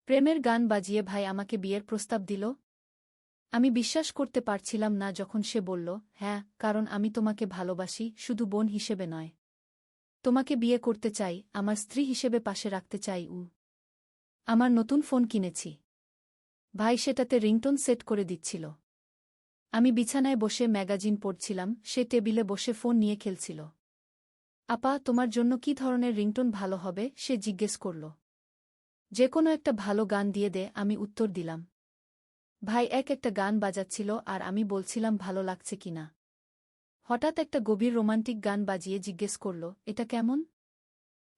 প্রেমের গান বাজিয়ে ভাই আমাকে বিয়ের প্রস্তাব দিল। আমি বিশ্বাস করতে পারছিলাম না যখন সে বলল, হ্যাঁ, কারণ আমি তোমাকে ভালোবাসি, শুধু বোন হিসেবে নয়। তোমাকে বিয়ে করতে চাই, আমার স্ত্রী হিসেবে পাশে রাখতে চাই। আমার নতুন ফোন কিনেছি। ভাই সেটাতে রিংটোন সেট করে দিচ্ছিল। আমি বিছানায় বসে ম্যাগাজিন পড়ছিলাম, সে টেবিলে বসে ফোন নিয়ে খেলছিল। আপা, তোমার জন্য কি ধরনের রিংটোন ভালো হবে, সে জিজ্ঞেস করল। যে কোনো একটা ভালো গান দিয়ে দে, আমি উত্তর দিলাম। ভাই একটা গান বাজাচ্ছিল আর আমি বলছিলাম ভালো লাগছে কিনা। হঠাৎ একটা গভীর রোমান্টিক গান বাজিয়ে জিজ্ঞেস করল, এটা কেমন?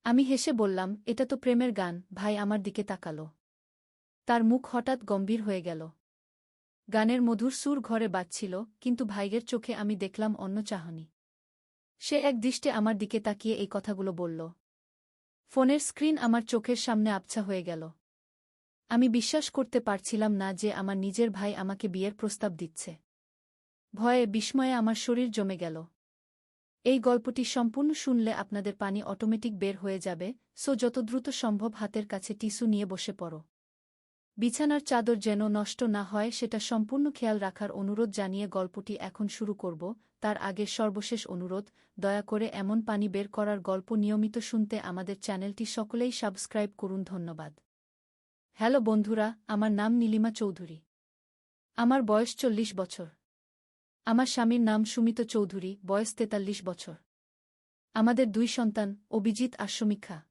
আমি হেসে বললাম, এটা তো প্রেমের গান। ভাই আমার দিকে তাকাল। তার মুখ হঠাৎ গম্ভীর হয়ে গেল। গানের মধুর সুর ঘরে বাজছিল, কিন্তু ভাইয়ের চোখে আমি দেখলাম অন্য চাহনি। সে একদৃষ্টে আমার দিকে তাকিয়ে এই কথাগুলো বলল। ফোনের স্ক্রিন আমার চোখের সামনে আবছা হয়ে গেল। আমি বিশ্বাস করতে পারছিলাম না যে আমার নিজের ভাই আমাকে বিয়ের প্রস্তাব দিচ্ছে। ভয়ে বিস্ময়ে আমার শরীর জমে গেল। এই গল্পটি সম্পূর্ণ শুনলে আপনাদের পানি অটোমেটিক বের হয়ে যাবে, সো যত দ্রুত সম্ভব হাতের কাছে টিস্যু নিয়ে বসে পড়ো। বিছানার চাদর যেন নষ্ট না হয় সেটা সম্পূর্ণ খেয়াল রাখার অনুরোধ জানিয়ে গল্পটি এখন শুরু করব। তার আগে সর্বশেষ অনুরোধ, দয়া করে এমন পানি বের করার গল্প নিয়মিত শুনতে আমাদের চ্যানেলটি সকলেই সাবস্ক্রাইব করুন। ধন্যবাদ। হ্যালো বন্ধুরা, আমার নাম নীলিমা চৌধুরী। আমার বয়স 40 বছর। আমার স্বামীর নাম সুমিত চৌধুরী, বয়স 43 বছর। আমাদের 2 সন্তান, অভিজিৎ আর সমীক্ষা।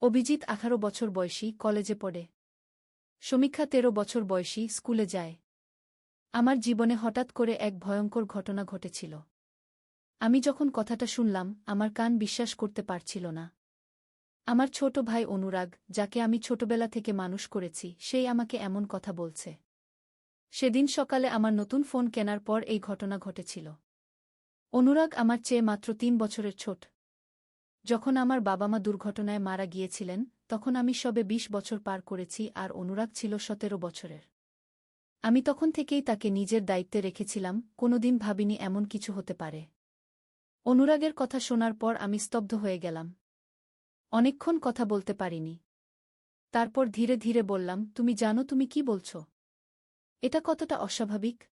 অভিজিৎ 18 বছর বয়সী, কলেজে পড়ে। সমীক্ষা 13 বছর বয়সী, স্কুলে যায়। আমার জীবনে হঠাৎ করে এক ভয়ঙ্কর ঘটনা ঘটেছিল। আমি যখন কথাটা শুনলাম, আমার কান বিশ্বাস করতে পারছিল না। আমার ছোট ভাই অনুরাগ, যাকে আমি ছোটবেলা থেকে মানুষ করেছি, সেই আমাকে এমন কথা বলছে। সেদিন সকালে আমার নতুন ফোন কেনার পর এই ঘটনা ঘটেছিল। অনুরাগ আমার চেয়ে মাত্র 3 বছরের ছোট। যখন আমার বাবা-মা দুর্ঘটনায় মারা গিয়েছিলেন, তখন আমি সবে 20 বছর পার করেছি আর অনুরাগ ছিল 17 বছরের। আমি তখন থেকেই তাকে নিজের দায়িত্বে রেখেছিলাম, কোনোদিন ভাবিনি এমন কিছু হতে পারে। অনুরাগের কথা শোনার পর আমি স্তব্ধ হয়ে গেলাম। অনেকক্ষণ কথা বলতে পারিনি। তারপর ধীরে ধীরে বললাম, তুমি জানো তুমি কি বলছ? এটা কতটা অস্বাভাবিক?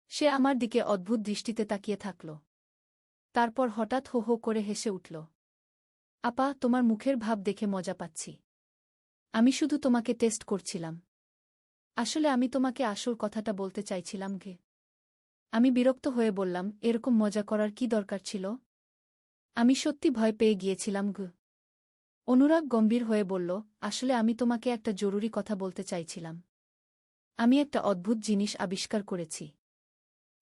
সে আমার দিকে অদ্ভুত দৃষ্টিতে তাকিয়ে থাকল। তারপর হঠাৎ হো হো করে হেসে উঠল। আপা, তোমার মুখের ভাব দেখে মজা পাচ্ছি। আমি শুধু তোমাকে টেস্ট করছিলাম। আসলে আমি তোমাকে আসল কথাটা বলতে চাইছিলাম গে। আমি বিরক্ত হয়ে বললাম, এরকম মজা করার কি দরকার ছিল? আমি সত্যি ভয় পেয়ে গিয়েছিলাম গ। অনুরাগ গম্ভীর হয়ে বলল, আসলে আমি তোমাকে একটা জরুরি কথা বলতে চাইছিলাম। আমি একটা অদ্ভুত জিনিস আবিষ্কার করেছি।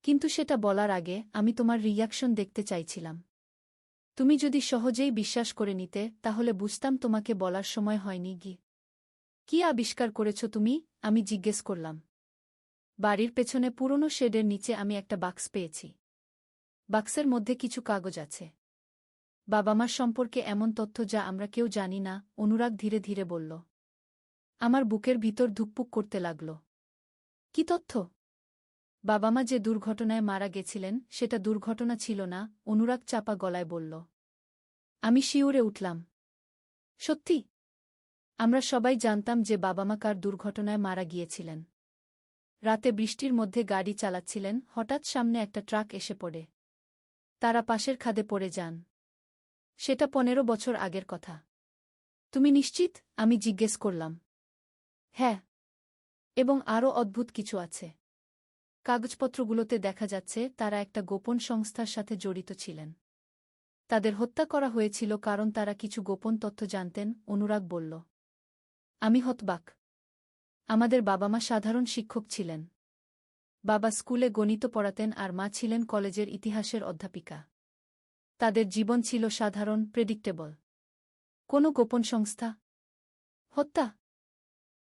কিন্তু সেটা বলার আগে আমি তোমার রিয়াকশন দেখতে চাইছিলাম। তুমি যদি সহজেই বিশ্বাস করে নিতে, তাহলে বুঝতাম তোমাকে বলার সময় হয়নি গি। কি আবিষ্কার করেছ তুমি? আমি জিজ্ঞেস করলাম। বাড়ির পেছনে পুরনো শেডের নিচে আমি একটা বাক্স পেয়েছি। বাক্সের মধ্যে কিছু কাগজ আছে। বাবা-মার সম্পর্কে এমন তথ্য যা আমরা কেউ জানি না, অনুরাগ ধীরে ধীরে বলল। আমার বুকের ভিতর ধুকপুক করতে লাগল। কি তথ্য? বাবা-মা যে দুর্ঘটনায় মারা গেছিলেন, সেটা দুর্ঘটনা ছিল না, অনুরাগ চাপা গলায় বলল। আমি শিউরে উঠলাম। সত্যি? আমরা সবাই জানতাম যে বাবা-মা কার দুর্ঘটনায় মারা গিয়েছিলেন। রাতে বৃষ্টির মধ্যে গাড়ি চালাচ্ছিলেন, হঠাৎ সামনে একটা ট্রাক এসে পড়ে। তারা পাশের খাদে পড়ে যান। সেটা 15 বছর আগের কথা। তুমি নিশ্চিত? আমি জিজ্ঞেস করলাম। হ্যাঁ। এবং আরও অদ্ভুত কিছু আছে। কাগজপত্রগুলোতে দেখা যাচ্ছে তারা একটা গোপন সংস্থার সাথে জড়িত ছিলেন। তাদের হত্যা করা হয়েছিল কারণ তারা কিছু গোপন তথ্য জানতেন, অনুরাগ বলল। আমি হতবাক। আমাদের বাবা-মা সাধারণ শিক্ষক ছিলেন। বাবা স্কুলে গণিত পড়াতেন আর মা ছিলেন কলেজের ইতিহাসের অধ্যাপিকা। তাদের জীবন ছিল সাধারণ, প্রেডিক্টেবল। কোনো গোপন সংস্থা? হত্যা?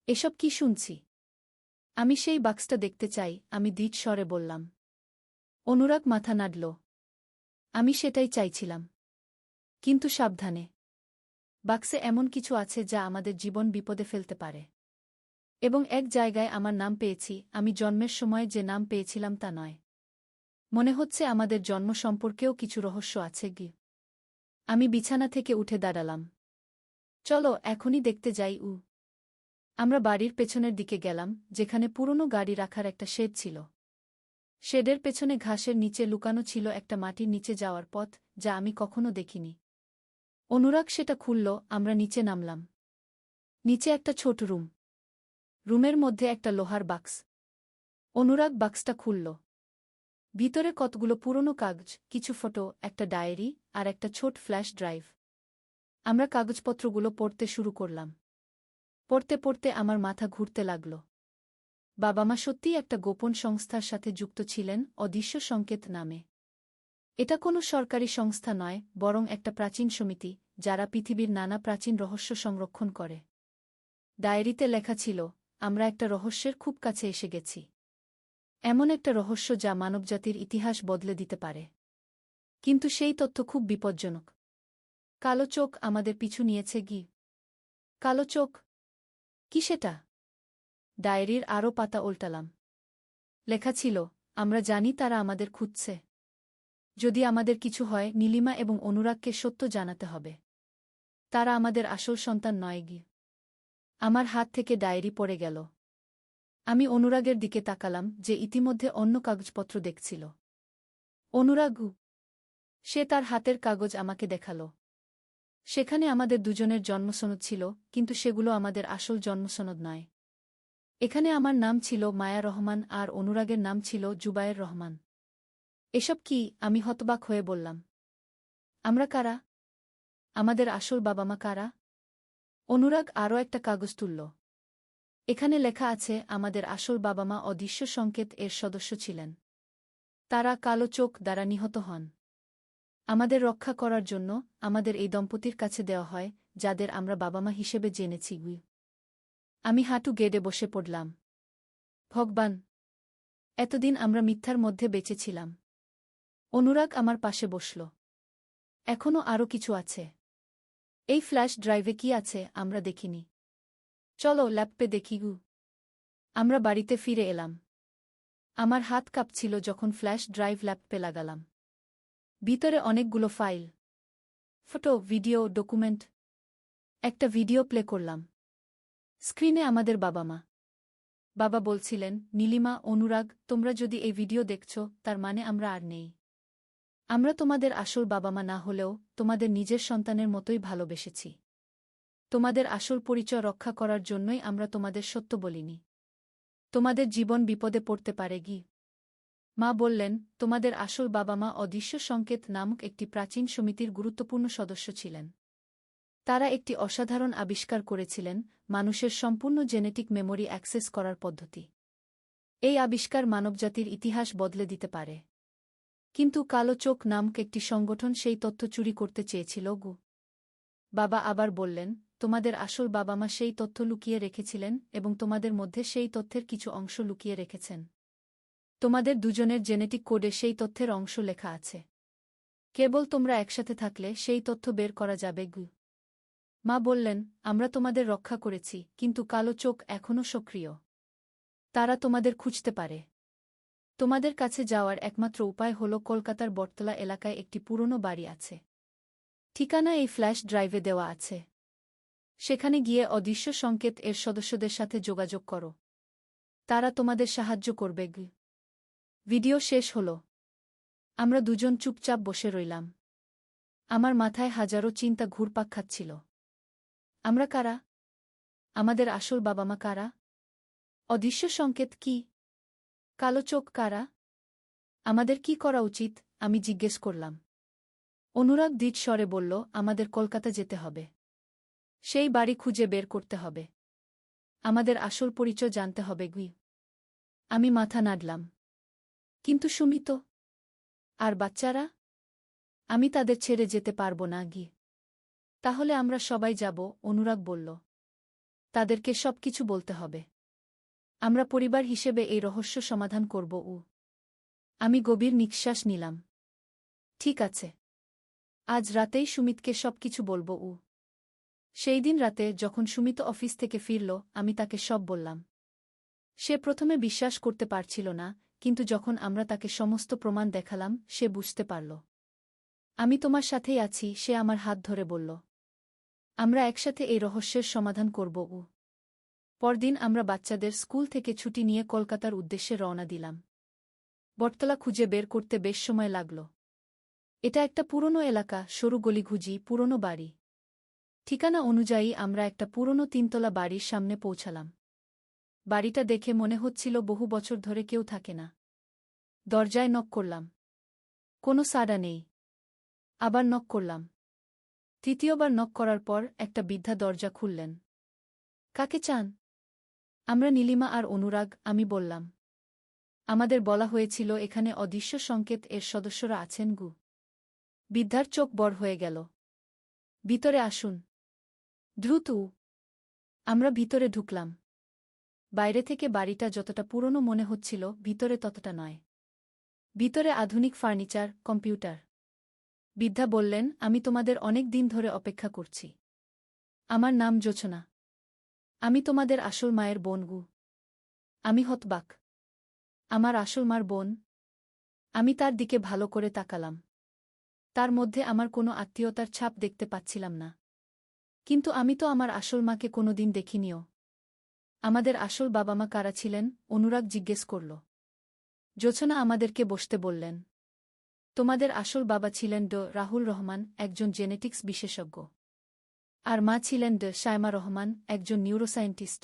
এসব কি শুনছি? আমি সেই বাক্সটা দেখতে চাই, আমি দৃঢ় স্বরে বললাম। অনুরাগ মাথা নাড়ল। আমি সেটাই চাইছিলাম। কিন্তু সাবধানে। বাক্সে এমন কিছু আছে যা আমাদের জীবন বিপদে ফেলতে পারে। এবং এক জায়গায় আমার নাম পেয়েছি, আমি জন্মের সময় যে নাম পেয়েছিলাম তা নয়। মনে হচ্ছে আমাদের জন্ম সম্পর্কেও কিছু রহস্য আছে গি। আমি বিছানা থেকে উঠে দাঁড়ালাম। চলো এখনই দেখতে যাই। আমরা বাড়ির পেছনের দিকে গেলাম, যেখানে পুরনো গাড়ি রাখার একটা শেড ছিল। শেডের পেছনে ঘাসের নিচে লুকানো ছিল একটা মাটির নিচে যাওয়ার পথ, যা আমি কখনো দেখিনি। অনুরাগ সেটা খুলল, আমরা নিচে নামলাম। নিচে একটা ছোট রুম। রুমের মধ্যে একটা লোহার বাক্স। অনুরাগ বাক্সটা খুলল। ভিতরে কতগুলো পুরনো কাগজ, কিছু ফটো, একটা ডায়েরি আর একটা ছোট ফ্ল্যাশ ড্রাইভ। আমরা কাগজপত্রগুলো পড়তে শুরু করলাম। পড়তে পড়তে আমার মাথা ঘুরতে লাগল। বাবা মা সত্যিই একটা গোপন সংস্থার সাথে যুক্ত ছিলেন, অদৃশ্য সংকেত নামে। এটা কোনো সরকারি সংস্থা নয়, বরং একটা প্রাচীন সমিতি, যারা পৃথিবীর নানা প্রাচীন রহস্য সংরক্ষণ করে। ডায়েরিতে লেখা ছিল, আমরা একটা রহস্যের খুব কাছে এসে গেছি। এমন একটা রহস্য যা মানবজাতির ইতিহাস বদলে দিতে পারে। কিন্তু সেই তথ্য খুব বিপজ্জনক। কালো চোখ আমাদের পিছু নিয়েছে গি। কালো চোখ? কি সেটা? ডায়েরির আরও পাতা উল্টালাম। লেখা ছিল, আমরা জানি তারা আমাদের খুঁজছে। যদি আমাদের কিছু হয়, নীলিমা এবং অনুরাগকে সত্য জানাতে হবে। তারা আমাদের আসল সন্তান নয় গি। আমার হাত থেকে ডায়েরি পড়ে গেল। আমি অনুরাগের দিকে তাকালাম, যে ইতিমধ্যে অন্য কাগজপত্র দেখছিল। অনুরাগ? সে তার হাতের কাগজ আমাকে দেখাল। সেখানে আমাদের দুজনের জন্মসনদ ছিল, কিন্তু সেগুলো আমাদের আসল জন্মসনদ নয়। এখানে আমার নাম ছিল মায়া রহমান আর অনুরাগের নাম ছিল জুবায়ের রহমান। এসব কি? আমি হতবাক হয়ে বললাম। আমরা কারা? আমাদের আসল বাবা মা কারা? অনুরাগ আরও একটা কাগজ তুলল। এখানে লেখা আছে, আমাদের আসল বাবা মা অদৃশ্য সংকেত এর সদস্য ছিলেন। তারা কালো চোখ দ্বারা নিহত হন। আমাদের রক্ষা করার জন্য আমাদের এই দম্পতির কাছে দেওয়া হয়, যাদের আমরা বাবা মা হিসেবে জেনেছি। আমি হাঁটু গেড়ে বসে পড়লাম। ভগবান! এতদিন আমরা মিথ্যার মধ্যে বেঁচেছিলাম। অনুরাগ আমার পাশে বসল। এখনও আরও কিছু আছে। এই ফ্ল্যাশ ড্রাইভে কি আছে আমরা দেখিনি। চলো ল্যাপটপে দেখি। আমরা বাড়িতে ফিরে এলাম। আমার হাত কাঁপছিল যখন ফ্ল্যাশ ড্রাইভ ল্যাপটপে লাগালাম। ভিতরে অনেকগুলো ফাইল, ফটো, ভিডিও, ডকুমেন্ট। একটা ভিডিও প্লে করলাম। স্ক্রিনে আমাদের বাবা মা। বাবা বলছিলেন, নীলিমা, অনুরাগ, তোমরা যদি এই ভিডিও দেখছ, তার মানে আমরা আর নেই। আমরা তোমাদের আসল বাবা মা না হলেও তোমাদের নিজের সন্তানের মতোই ভালোবেসেছি। তোমাদের আসল পরিচয় রক্ষা করার জন্যই আমরা তোমাদের সত্য বলিনি। তোমাদের জীবন বিপদে পড়তে পারে গি। মা বললেন, তোমাদের আসল বাবা মা অদৃশ্য সংকেত নামক একটি প্রাচীন সমিতির গুরুত্বপূর্ণ সদস্য ছিলেন। তারা একটি অসাধারণ আবিষ্কার করেছিলেন, মানুষের সম্পূর্ণ জেনেটিক মেমোরি অ্যাক্সেস করার পদ্ধতি। এই আবিষ্কার মানবজাতির ইতিহাস বদলে দিতে পারে। কিন্তু কালো চোখ নামক একটি সংগঠন সেই তথ্য চুরি করতে চেয়েছিল গু। বাবা আবার বললেন, তোমাদের আসল বাবা মা সেই তথ্য লুকিয়ে রেখেছিলেন এবং তোমাদের মধ্যে সেই তথ্যের কিছু অংশ লুকিয়ে রেখেছেন। তোমাদের দুজনের জেনেটিক কোডে সেই তথ্যের অংশ লেখা আছে। কেবল তোমরা একসাথে থাকলে সেই তথ্য বের করা যাবে গু। মা বললেন, আমরা তোমাদের রক্ষা করেছি, কিন্তু কালো চোখ এখনও সক্রিয়। তারা তোমাদের খুঁজতে পারে। তোমাদের কাছে যাওয়ার একমাত্র উপায় হল কলকাতার বটতলা এলাকায় একটি পুরনো বাড়ি আছে। ঠিকানা এই ফ্ল্যাশ ড্রাইভে দেওয়া আছে। সেখানে গিয়ে অদৃশ্য সংকেত এর সদস্যদের সাথে যোগাযোগ করো। তারা তোমাদের সাহায্য করবে গু। ভিডিও শেষ হল। আমরা দুজন চুপচাপ বসে রইলাম। আমার মাথায় হাজারো চিন্তা ঘুরপাক খাচ্ছিল। আমরা কারা? আমাদের আসল বাবা মা কারা? অদৃশ্য সংকেত কি? কালো চোখ কারা? আমাদের কি করা উচিত? আমি জিজ্ঞেস করলাম। অনুরাগ দৃঢ় স্বরে বলল, আমাদের কলকাতা যেতে হবে। সেই বাড়ি খুঁজে বের করতে হবে। আমাদের আসল পরিচয় জানতে হবে গি। আমি মাথা নাড়লাম। কিন্তু সুমিত আর বাচ্চারা? আমি তাদের ছেড়ে যেতে পারব না গি। তাহলে আমরা সবাই যাব, অনুরাগ বলল। তাদেরকে সবকিছু বলতে হবে। আমরা পরিবার হিসেবে এই রহস্য সমাধান করব। আমি গভীর নিঃশ্বাস নিলাম। ঠিক আছে। আজ রাতেই সুমিতকে সবকিছু বলব। সেই দিন রাতে যখন সুমিত অফিস থেকে ফিরল, আমি তাকে সব বললাম। সে প্রথমে বিশ্বাস করতে পারছিল না, কিন্তু যখন আমরা তাকে সমস্ত প্রমাণ দেখালাম, সে বুঝতে পারল। আমি তোমার সাথেই আছি, সে আমার হাত ধরে বলল। আমরা একসাথে এই রহস্যের সমাধান করব। পরদিন আমরা বাচ্চাদের স্কুল থেকে ছুটি নিয়ে কলকাতার উদ্দেশ্যে রওনা দিলাম। বটতলা খুঁজে বের করতে বেশ সময় লাগল। এটা একটা পুরনো এলাকা, সরু গলিঘুজি, পুরনো বাড়ি। ঠিকানা অনুযায়ী আমরা একটা পুরনো তিনতলা বাড়ির সামনে পৌঁছালাম। বাড়িটা দেখে মনে হচ্ছিল বহু বছর ধরে কেউ থাকে না। দরজায় নক করলাম। কোনো সাড়া নেই। আবার নক করলাম। তৃতীয়বার নক করার পর একটা বৃদ্ধা দরজা খুললেন। কাকে চান? আমরা নীলিমা আর অনুরাগ, আমি বললাম। আমাদের বলা হয়েছিল এখানে অদৃশ্য সংকেত এর সদস্যরা আছেন গু। বৃদ্ধার চোখ বড় হয়ে গেল। ভিতরে আসুন। দ্রুত। আমরা ভিতরে ঢুকলাম। বাইরে থেকে বাড়িটা যতটা পুরনো মনে হচ্ছিল, ভিতরে ততটা নয়। ভিতরে আধুনিক ফার্নিচার, কম্পিউটার। বৃদ্ধা বললেন, আমি তোমাদের অনেক দিন ধরে অপেক্ষা করছি। আমার নাম জোছনা। আমি তোমাদের আসল মায়ের বোন গু। আমি হতবাক। আমার আসল মার বোন? আমি তার দিকে ভালো করে তাকালাম। তার মধ্যে আমার কোনো আত্মীয়তার ছাপ দেখতে পাচ্ছিলাম না। কিন্তু আমি তো আমার আসল মাকে কোনোদিন দেখিনিও। আমাদের আসল বাবা মা কারা ছিলেন? অনুরাগ জিজ্ঞেস করল। জোছনা আমাদেরকে বসতে বললেন। তোমাদের আসল বাবা ছিলেন রাহুল রহমান, একজন জেনেটিক্স বিশেষজ্ঞ। আর মা ছিলেন শায়মা রহমান, একজন নিউরোসায়েন্টিস্ট।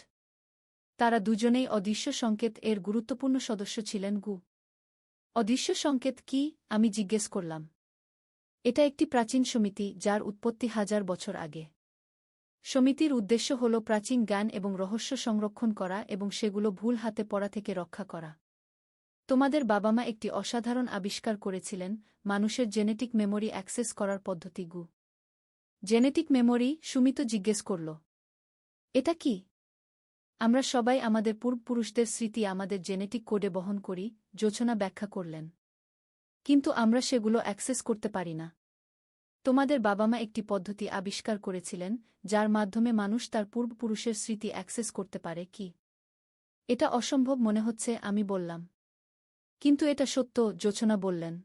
তারা দুজনেই অদৃশ্য সংকেত এর গুরুত্বপূর্ণ সদস্য ছিলেন গু। অদৃশ্য সংকেত কি? আমি জিজ্ঞেস করলাম। এটা একটি প্রাচীন সমিতি যার উৎপত্তি 1000 বছর আগে। সমিতির উদ্দেশ্য হল প্রাচীন জ্ঞান এবং রহস্য সংরক্ষণ করা এবং সেগুলো ভুল হাতে পড়া থেকে রক্ষা করা। তোমাদের বাবা মা একটি অসাধারণ আবিষ্কার করেছিলেন, মানুষের জেনেটিক মেমোরি অ্যাক্সেস করার পদ্ধতি গু। Genetic memory? সুমিত জিজ্ঞেস করল। এটা কি? আমরা সবাই আমাদের পূর্বপুরুষদের স্মৃতি আমাদের জেনেটিক কোডে বহন করি, জোছনা ব্যাখ্যা করলেন। কিন্তু আমরা সেগুলো অ্যাক্সেস করতে পারি না। তোমাদের বাবা মা একটি পদ্ধতি আবিষ্কার করেছিলেন, যার মাধ্যমে মানুষ তার পূর্বপুরুষের স্মৃতি অ্যাক্সেস করতে পারে কি? এটা অসম্ভব মনে হচ্ছে, আমি বললাম। কিন্তু এটা সত্য, জোছনা বললেন।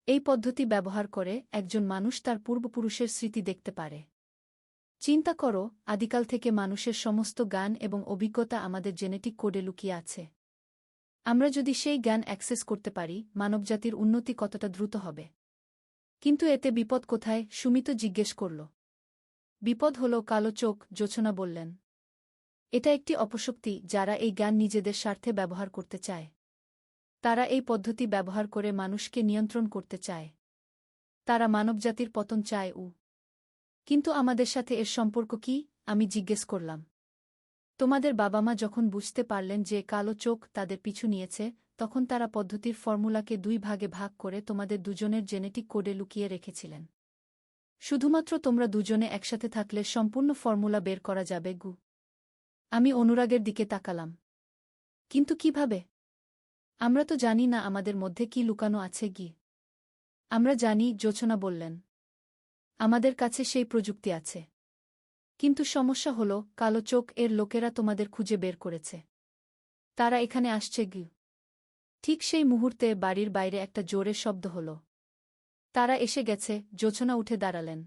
এই পদ্ধতি ব্যবহার করে একজন মানুষ তার পূর্বপুরুষের স্মৃতি দেখতে পারে। চিন্তা করো, আদিকাল থেকে মানুষের সমস্ত জ্ঞান এবং অভিজ্ঞতা আমাদের জেনেটিক কোডে লুকিয়ে আছে। আমরা যদি সেই জ্ঞান অ্যাক্সেস করতে পারি, মানবজাতির উন্নতি কতটা দ্রুত হবে। কিন্তু এতে বিপদ কোথায়? সুমিত জিজ্ঞেস করল। বিপদ হল কালো চোখ, জোছনা বললেন। এটা একটি অপশক্তি যারা এই জ্ঞান নিজেদের স্বার্থে ব্যবহার করতে চায়। তারা এই পদ্ধতি ব্যবহার করে মানুষকে নিয়ন্ত্রণ করতে চায়। তারা মানবজাতির পতন চায়। কিন্তু আমাদের সাথে এর সম্পর্ক কি? আমি জিজ্ঞেস করলাম। তোমাদের বাবা মা যখন বুঝতে পারলেন যে কালো চোখ তাদের পিছু নিয়েছে, তখন তারা পদ্ধতির ফর্মুলাকে 2 ভাগে ভাগ করে তোমাদের দুজনের জেনেটিক কোডে লুকিয়ে রেখেছিলেন। শুধুমাত্র তোমরা দুজনে একসাথে থাকলে সম্পূর্ণ ফর্মুলা বের করা যাবে গু। আমি অনুরাগের দিকে তাকালাম। কিন্তু কিভাবে? আমরা তো জানি না আমাদের মধ্যে কি লুকানো আছে গি। আমরা জানি, জোছনা বললেন। আমাদের কাছে সেই প্রযুক্তি আছে। কিন্তু সমস্যা হল, কালো চোখ এর লোকেরা তোমাদের খুঁজে বের করেছে। তারা এখানে আসছে গি। ঠিক সেই মুহূর্তে বাড়ির বাইরে একটা জোরে শব্দ হল। তারা এসে গেছে, জোছনা উঠে দাঁড়ালেন।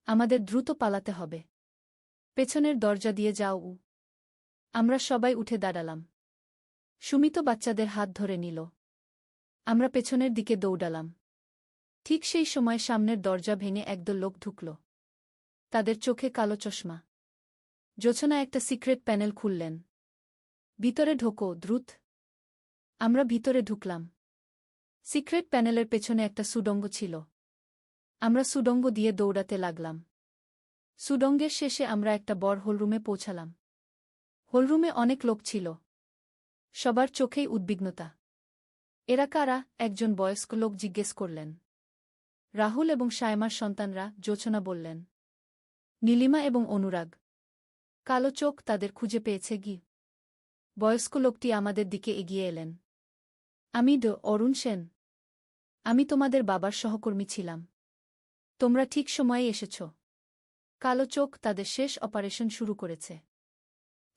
আমাদের দ্রুত পালাতে হবে। পেছনের দরজা দিয়ে যাও। আমরা সবাই উঠে দাঁড়ালাম। সুমিত বাচ্চাদের হাত ধরে নিল। আমরা পেছনের দিকে দৌড়ালাম। ঠিক সেই সময় সামনের দরজা ভেঙে একদল লোক ঢুকল। তাদের চোখে কালো চশমা। জোছনা একটা সিক্রেট প্যানেল খুললেন। ভিতরে ঢোকো, দ্রুত। আমরা ভিতরে ঢুকলাম। সিক্রেট প্যানেলের পেছনে একটা সুড়ঙ্গ ছিল। আমরা সুড়ঙ্গ দিয়ে দৌড়াতে লাগলাম। সুড়ঙ্গের শেষে আমরা একটা বড় হলরুমে পৌঁছালাম। হলরুমে অনেক লোক ছিল। সবার চোখেই উদ্বিগ্নতা। এরা কারা? একজন বয়স্ক লোক জিজ্ঞেস করলেন। রাহুল এবং শায়মার সন্তানরা, জোছনা বললেন। নীলিমা এবং অনুরাগ। কালো চোখ তাদের খুঁজে পেয়েছে গি। বয়স্ক লোকটি আমাদের দিকে এগিয়ে এলেন। আমি অরুণ সেন। আমি তোমাদের বাবার সহকর্মী ছিলাম। তোমরা ঠিক সময়ে এসেছ। কালো চোখ তাদের শেষ অপারেশন শুরু করেছে।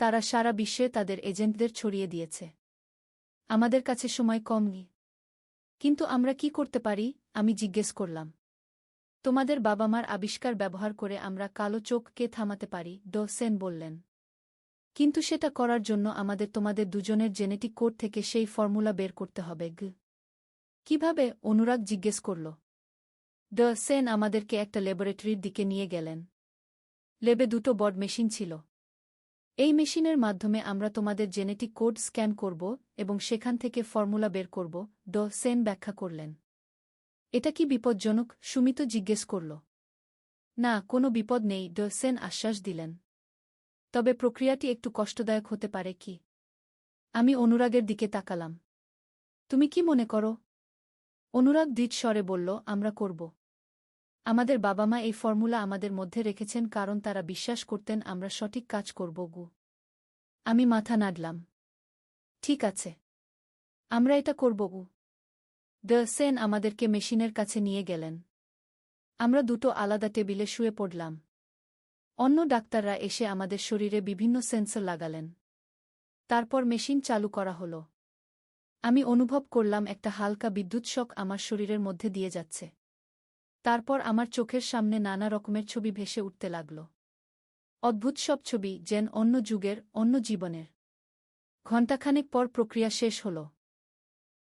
তারা সারা বিশ্বে তাদের এজেন্টদের ছড়িয়ে দিয়েছে। আমাদের কাছে সময় কম নেই। কিন্তু আমরা কি করতে পারি? আমি জিজ্ঞেস করলাম। তোমাদের বাবা মার আবিষ্কার ব্যবহার করে আমরা কালো চোখকে থামাতে পারি, সেন বললেন। কিন্তু সেটা করার জন্য আমাদের তোমাদের দুজনের জেনেটিক কোড থেকে সেই ফর্মুলা বের করতে হবে। কিভাবে? অনুরাগ জিজ্ঞেস করল। সেন আমাদেরকে একটা ল্যাবরেটরির দিকে নিয়ে গেলেন। ল্যাবে দুটো বড় মেশিন ছিল। এই মেশিনের মাধ্যমে আমরা তোমাদের জেনেটিক কোড স্ক্যান করব এবং সেখান থেকে ফর্মুলা বের করব, সেন ব্যাখ্যা করলেন। এটা কি বিপজ্জনক? সুমিত জিজ্ঞেস করল। না, কোনো বিপদ নেই, সেন আশ্বাস দিলেন। তবে প্রক্রিয়াটি একটু কষ্টদায়ক হতে পারে কি? আমি অনুরাগের দিকে তাকালাম। তুমি কি মনে করো? অনুরাগ দৃঢ় স্বরে বলল, আমরা করব। আমাদের বাবা মা এই ফর্মুলা আমাদের মধ্যে রেখেছেন কারণ তারা বিশ্বাস করতেন আমরা সঠিক কাজ করব। আমি মাথা নাড়লাম। ঠিক আছে, আমরা এটা করব। সেন আমাদেরকে মেশিনের কাছে নিয়ে গেলেন। আমরা দুটো আলাদা টেবিলে শুয়ে পড়লাম। অন্য ডাক্তাররা এসে আমাদের শরীরে বিভিন্ন সেন্সর লাগালেন। তারপর মেশিন চালু করা হল। আমি অনুভব করলাম একটা হালকা বিদ্যুৎ শক আমার শরীরের মধ্যে দিয়ে যাচ্ছে। তারপর আমার চোখের সামনে নানা রকমের ছবি ভেসে উঠতে লাগল। অদ্ভুত সব ছবি, যেন অন্য যুগের, অন্য জীবনের। ঘণ্টাখানেক পর প্রক্রিয়া শেষ হল।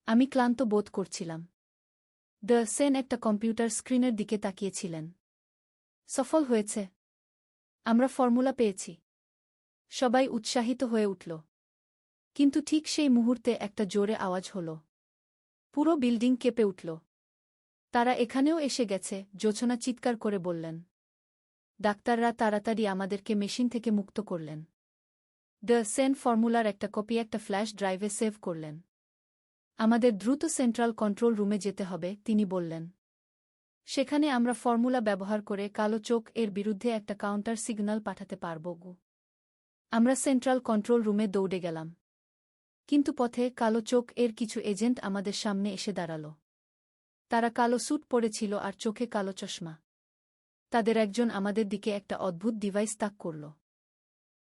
আমি ক্লান্ত বোধ করছিলাম। সেন একটা কম্পিউটার স্ক্রিনের দিকে তাকিয়েছিলেন। সফল হয়েছে। আমরা ফর্মুলা পেয়েছি। সবাই উৎসাহিত হয়ে উঠল। কিন্তু ঠিক সেই মুহূর্তে একটা জোরে আওয়াজ হল। পুরো বিল্ডিং কেঁপে উঠল। তারা এখানেও এসে গেছে, জোছনা চিৎকার করে বললেন। ডাক্তাররা তাড়াতাড়ি আমাদেরকে মেশিন থেকে মুক্ত করলেন। সেন ফর্মুলার একটা কপি একটা ফ্ল্যাশ ড্রাইভে সেভ করলেন। আমাদের দ্রুত সেন্ট্রাল কন্ট্রোল রুমে যেতে হবে, তিনি বললেন। সেখানে আমরা ফর্মুলা ব্যবহার করে কালো চোখ এর বিরুদ্ধে একটা কাউন্টার সিগন্যাল পাঠাতে পারব। আমরা সেন্ট্রাল কন্ট্রোল রুমে দৌড়ে গেলাম। কিন্তু পথে কালো চোখ এর কিছু এজেন্ট আমাদের সামনে এসে দাঁড়াল। তারা কালো স্যুট পরেছিল আর চোখে কালো চশমা। তাদের একজন আমাদের দিকে একটা অদ্ভুত ডিভাইস তাক করল।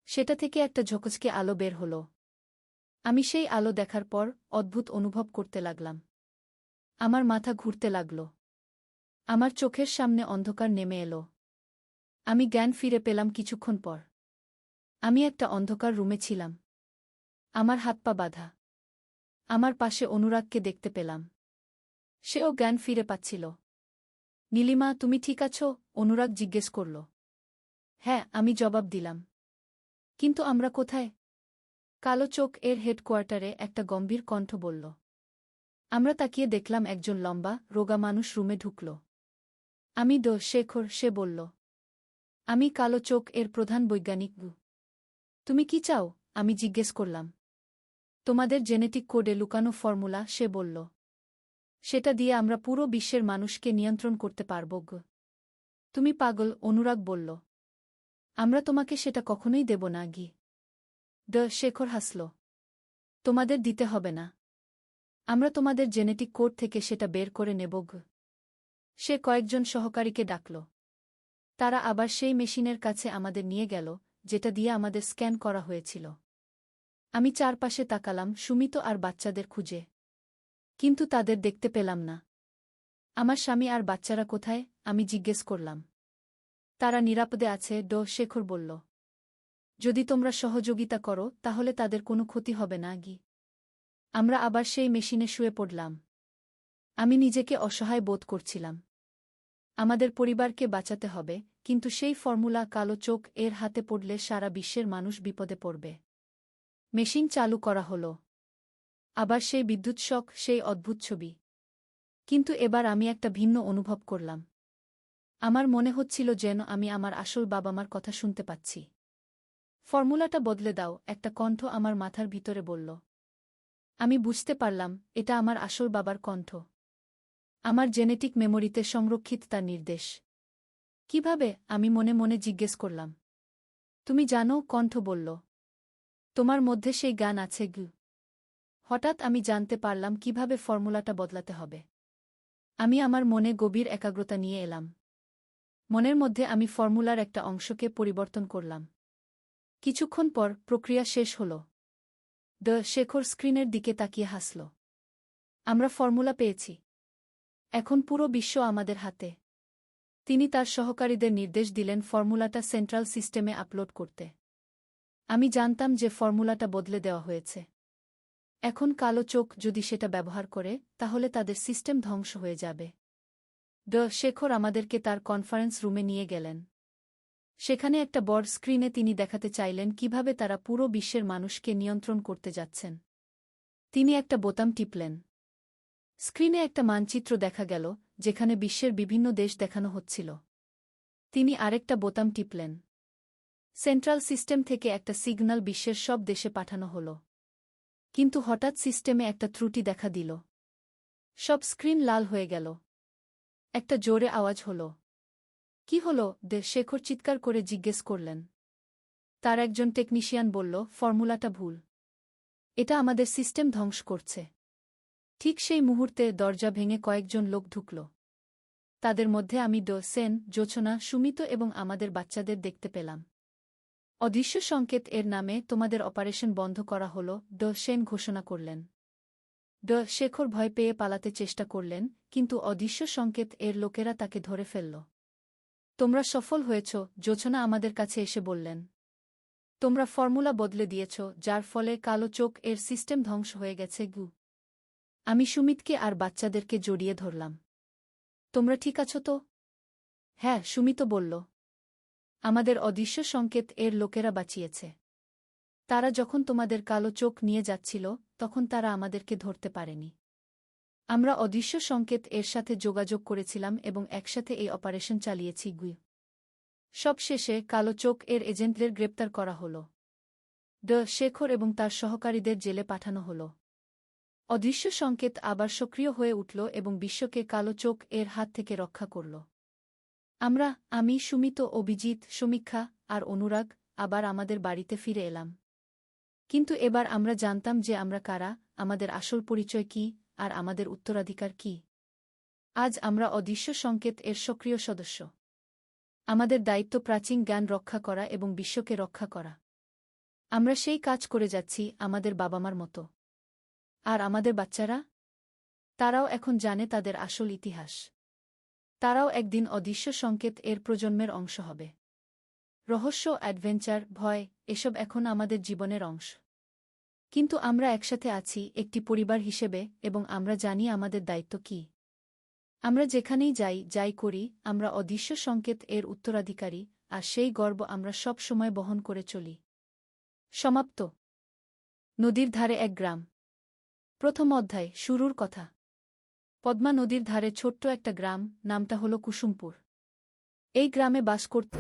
সেটা থেকে একটা ঝকঝকে আলো বের হল। আমি সেই আলো দেখার পর অদ্ভুত অনুভব করতে লাগলাম। আমার মাথা ঘুরতে লাগল। আমার চোখের সামনে অন্ধকার নেমে এলো। আমি জ্ঞান ফিরে পেলাম কিছুক্ষণ পর। আমি একটা অন্ধকার রুমে ছিলাম। আমার হাত পা বাঁধা। আমার পাশে অনুরাগকে দেখতে পেলাম। সেও জ্ঞান ফিরে পাচ্ছিল। নীলিমা, তুমি ঠিক আছো? অনুরাগ জিজ্ঞেস করল। হ্যাঁ, আমি জবাব দিলাম। কিন্তু আমরা কোথায়? কালো চোখ এর হেডকোয়ার্টারে একটা গম্ভীর কণ্ঠ বলল। আমরা তাকিয়ে দেখলাম একজন লম্বা, রোগা মানুষ রুমে ঢুকল। আমি শেখর, সে বলল। আমি কালো চোখ এর প্রধান বৈজ্ঞানিক। তুমি কি চাও? আমি জিজ্ঞেস করলাম। তোমাদের জেনেটিক কোডে লুকানো ফর্মুলা, সে বলল। সেটা দিয়ে আমরা পুরো বিশ্বের মানুষকে নিয়ন্ত্রণ করতে পারব। তুমি পাগল, অনুরাগ বলল। আমরা তোমাকে সেটা কখনোই দেব না। শেখর হাসল। তোমাদের দিতে হবে না। আমরা তোমাদের জেনেটিক কোড থেকে সেটা বের করে নেব। সে কয়েকজন সহকারীকে ডাকল। তারা আবার সেই মেশিনের কাছে আমাদের নিয়ে গেল, যেটা দিয়ে আমাদের স্ক্যান করা হয়েছিল। আমি চারপাশে তাকালাম সুমিত আর বাচ্চাদের খুঁজে। কিন্তু তাদের দেখতে পেলাম না। আমার স্বামী আর বাচ্চারা কোথায়? আমি জিজ্ঞেস করলাম। তারা নিরাপদে আছে, শেখর বলল। যদি তোমরা সহযোগিতা করো তাহলে তাদের কোনো ক্ষতি হবে না। আমরা আবার সেই মেশিনে শুয়ে পড়লাম। আমি নিজেকে অসহায় বোধ করছিলাম। আমাদের পরিবারকে বাঁচাতে হবে, কিন্তু সেই ফর্মুলা কালো চোখ এর হাতে পড়লে সারা বিশ্বের মানুষ বিপদে পড়বে। মেশিন চালু করা হল। আবার সেই বিদ্যুৎ শক, সেই অদ্ভুত ছবি। কিন্তু এবার আমি একটা ভিন্ন অনুভব করলাম। আমার মনে হচ্ছিল যেন আমি আমার আসল বাবা মার কথা শুনতে পাচ্ছি। ফর্মুলাটা বদলে দাও, একটা কণ্ঠ আমার মাথার ভিতরে বলল। আমি বুঝতে পারলাম, এটা আমার আসল বাবার কণ্ঠ। আমার জেনেটিক মেমোরিতে সংরক্ষিত তার নির্দেশ। কিভাবে? আমি মনে মনে জিজ্ঞেস করলাম। তুমি জানো, কণ্ঠ বলল। তোমার মধ্যে সেই জ্ঞান আছে। হঠাৎ আমি জানতে পারলাম কিভাবে ফর্মুলাটা বদলাতে হবে। আমি আমার মনে গভীর একাগ্রতা নিয়ে এলাম। মনের মধ্যে আমি ফর্মুলার একটা অংশকে পরিবর্তন করলাম। কিছুক্ষণ পর প্রক্রিয়া শেষ হল। শেখর স্ক্রিনের দিকে তাকিয়ে হাসল। আমরা ফর্মুলা পেয়েছি। এখন পুরো বিশ্ব আমাদের হাতে। তিনি তার সহকারীদের নির্দেশ দিলেন ফর্মুলাটা সেন্ট্রাল সিস্টেমে আপলোড করতে। আমি জানতাম যে ফর্মুলাটা বদলে দেওয়া হয়েছে। এখন কালো চোখ যদি সেটা ব্যবহার করে তাহলে তাদের সিস্টেম ধ্বংস হয়ে যাবে। শেখর আমাদেরকে তার কনফারেন্স রুমে নিয়ে গেলেন। সেখানে একটা বড় স্ক্রিনে তিনি দেখাতে চাইলেন কিভাবে তারা পুরো বিশ্বের মানুষকে নিয়ন্ত্রণ করতে যাচ্ছেন। তিনি একটা বোতাম টিপলেন। স্ক্রিনে একটা মানচিত্র দেখা গেল, যেখানে বিশ্বের বিভিন্ন দেশ দেখানো হচ্ছিল। তিনি আরেকটা বোতাম টিপলেন। সেন্ট্রাল সিস্টেম থেকে একটা সিগন্যাল বিশ্বের সব দেশে পাঠানো হল। কিন্তু হঠাৎ সিস্টেমে একটা ত্রুটি দেখা দিল। সব স্ক্রিন লাল হয়ে গেল। একটা জোরে আওয়াজ হল। কি হল? শেখর চিৎকার করে জিজ্ঞেস করলেন। তার একজন টেকনিশিয়ান বলল, ফর্মুলাটা ভুল। এটা আমাদের সিস্টেম ধ্বংস করছে। ঠিক সেই মুহূর্তে দরজা ভেঙে কয়েকজন লোক ঢুকল। তাদের মধ্যে আমি সেন, জোছনা, সুমিত এবং আমাদের বাচ্চাদের দেখতে পেলাম। অদৃশ্য সংকেত এর নামে তোমাদের অপারেশন বন্ধ করা হল, সেন ঘোষণা করলেন। শেখর ভয় পেয়ে পালাতে চেষ্টা করলেন, কিন্তু অদৃশ্য সংকেত এর লোকেরা তাকে ধরে ফেলল। তোমরা সফল হয়েছ, জোছনা আমাদের কাছে এসে বললেন। তোমরা ফর্মুলা বদলে দিয়েছ, যার ফলে কালো চোখ এর সিস্টেম ধ্বংস হয়ে গেছে। আমি সুমিতকে আর বাচ্চাদেরকে জড়িয়ে ধরলাম। তোমরা ঠিক আছো তো? হ্যাঁ, সুমিত বলল। আমাদের অদৃশ্য সংকেত এর লোকেরা বাঁচিয়েছে। তারা যখন তোমাদের কালো চোখ নিয়ে যাচ্ছিল, তখন তারা আমাদেরকে ধরতে পারেনি। আমরা অদৃশ্য সংকেত এর সাথে যোগাযোগ করেছিলাম এবং একসাথে এই অপারেশন চালিয়েছি। সব শেষে কালো চোখ এর এজেন্টদের গ্রেপ্তার করা হল। শেখর এবং তার সহকারীদের জেলে পাঠানো হল। অদৃশ্য সংকেত আবার সক্রিয় হয়ে উঠল এবং বিশ্বকে কালো চোখ এর হাত থেকে রক্ষা করল। আমি, সুমিত, অভিজিৎ, সমীক্ষা আর অনুরাগ আবার আমাদের বাড়িতে ফিরে এলাম। কিন্তু এবার আমরা জানতাম যে আমরা কারা, আমাদের আসল পরিচয় কি, আর আমাদের উত্তরাধিকার কি। আজ আমরা অদৃশ্য সংকেত এর সক্রিয় সদস্য। আমাদের দায়িত্ব প্রাচীন জ্ঞান রক্ষা করা এবং বিশ্বকে রক্ষা করা। আমরা সেই কাজ করে যাচ্ছি, আমাদের বাবা-মার মতো। আর আমাদের বাচ্চারা? তারাও এখন জানে তাদের আসল ইতিহাস। তারাও একদিন অদৃশ্য সংকেত এর প্রজন্মের অংশ হবে। রহস্য, অ্যাডভেঞ্চার, ভয়, এসব এখন আমাদের জীবনের অংশ। কিন্তু আমরা একসাথে আছি, একটি পরিবার হিসেবে, এবং আমরা জানি আমাদের দায়িত্ব কী। আমরা যেখানেই যাই করি, আমরা অদৃশ্য সংকেত এর উত্তরাধিকারী, আর সেই গর্ব আমরা সব সময় বহন করে চলি। সমাপ্ত। নদীর ধারে এক গ্রাম। প্রথম অধ্যায়, শুরুর কথা। পদ্মা নদীর ধারে ছোট্ট একটা গ্রাম, নামটা হল কুসুমপুর। এই গ্রামে বাস করত